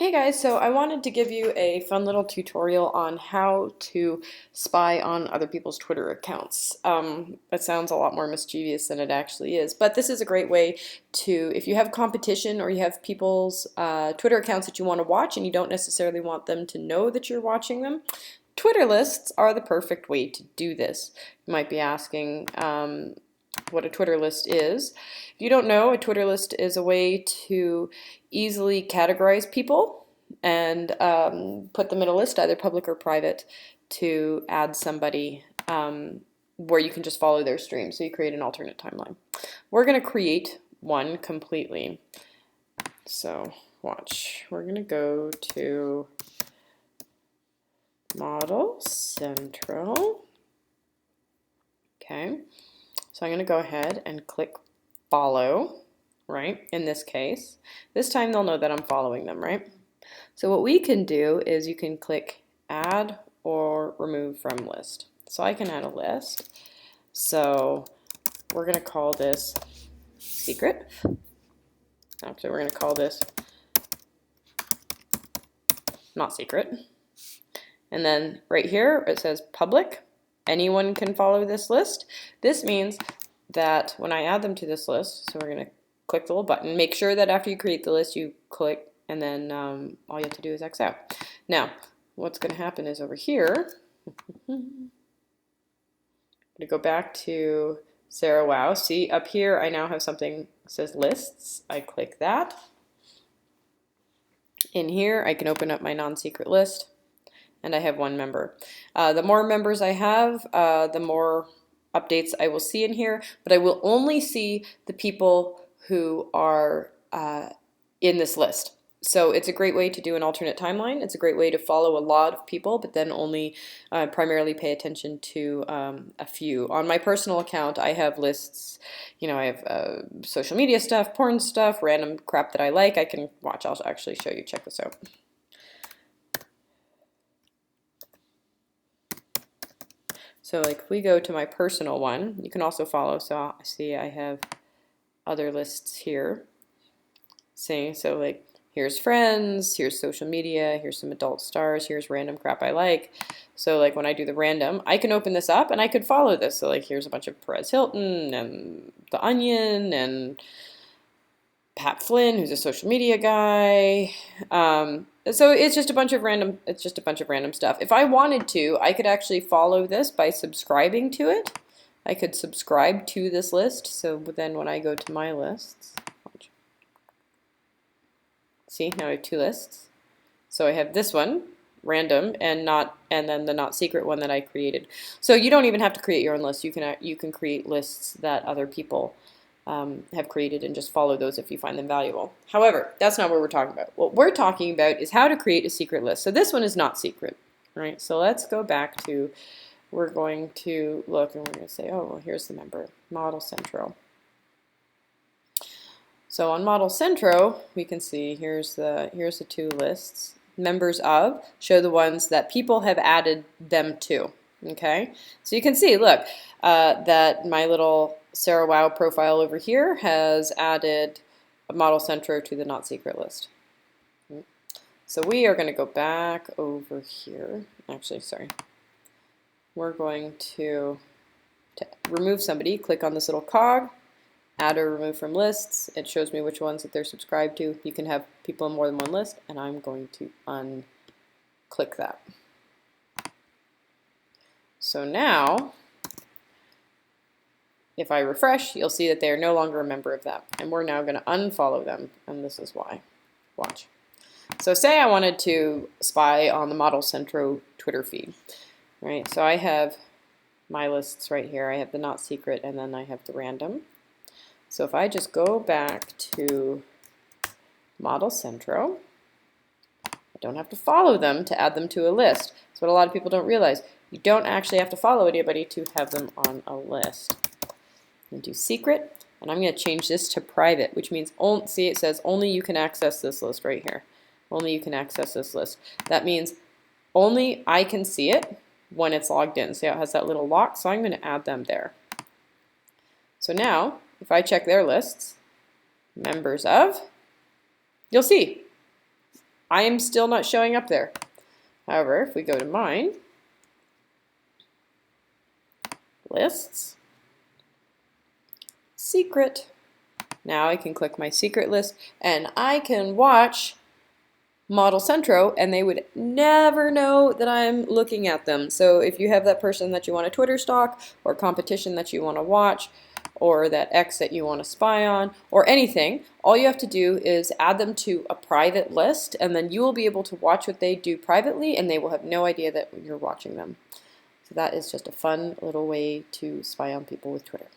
Hey guys, so I wanted to give you a fun little tutorial on how to spy on other people's Twitter accounts. It sounds a lot more mischievous than it actually is, but this is a great way to, if you have competition or you have people's Twitter accounts that you want to watch and you don't necessarily want them to know that you're watching them, Twitter lists are the perfect way to do this. You might be asking, what a Twitter list is. If you don't know, a Twitter list is a way to easily categorize people and put them in a list, either public or private, to add somebody where you can just follow their stream. So you create an alternate timeline. We're going to create one completely. So watch. We're going to go to Model Central. Okay. So I'm going to go ahead and click follow, right, in this case. This time they'll know that I'm following them, right? So what we can do is you can click add or remove from list. So I can add a list. So we're going to call this secret. Actually, we're going to call this not secret. And then right here it says public. Anyone can follow this list. This means that when I add them to this list, so we're going to click the little button, make sure that after you create the list you click, and then all you have to do is X out. Now, what's going to happen is over here, I'm going to go back to Sarah Wow. See, up here I now have something that says lists. I click that. In here I can open up my non-secret list. And I have one member. The more members I have, the more updates I will see in here, but I will only see the people who are in this list. So it's a great way to do an alternate timeline. It's a great way to follow a lot of people, but then only primarily pay attention to a few. On my personal account, I have lists, you know, I have social media stuff, porn stuff, random crap that I like. I can watch, I'll actually show you, check this out. So like if we go to my personal one, you can also follow, so see I have other lists here. See, so like here's friends, here's social media, here's some adult stars, here's random crap I like. So like when I do the random, I can open this up and I could follow this. So like here's a bunch of Perez Hilton and The Onion and Pat Flynn, who's a social media guy. So it's just a bunch of random. It's just a bunch of random stuff. If I wanted to, I could actually follow this by subscribing to it. I could subscribe to this list. So then when I go to my lists, watch. See, now I have two lists. So I have this one, random, and then the not secret one that I created. So you don't even have to create your own list. You can create lists that other people have created and just follow those if you find them valuable. However, that's not what we're talking about. What we're talking about is how to create a secret list. So this one is not secret, right? So let's go back to, we're going to look and we're going to say, oh, well, here's the member, Model Centro. So on Model Centro, we can see here's the two lists. Members of show the ones that people have added them to. Okay, so you can see, look, that my little Sarah Wow profile over here has added a Model Centro to the not secret list. So we are going to go back over here. Actually, sorry. We're going to remove somebody. Click on this little cog, add or remove from lists. It shows me which ones that they're subscribed to. You can have people in more than one list, and I'm going to unclick that. So now, if I refresh, you'll see that they are no longer a member of that. And we're now going to unfollow them, and this is why. Watch. So say I wanted to spy on the Model Centro Twitter feed. Right? So I have my lists right here. I have the not secret, and then I have the random. So if I just go back to Model Centro, I don't have to follow them to add them to a list. That's what a lot of people don't realize. You don't actually have to follow anybody to have them on a list. I'm going to do secret, and I'm going to change this to private, which means, see, it says only you can access this list right here. Only you can access this list. That means only I can see it when it's logged in. See how it has that little lock? So I'm going to add them there. So now, if I check their lists, members of, you'll see I am still not showing up there. However, if we go to mine, lists, secret. Now I can click my secret list and I can watch Model Centro and they would never know that I'm looking at them. So if you have that person that you want to Twitter stalk, or competition that you want to watch, or that X that you want to spy on, or anything, all you have to do is add them to a private list, and then you will be able to watch what they do privately and they will have no idea that you're watching them. So that is just a fun little way to spy on people with Twitter.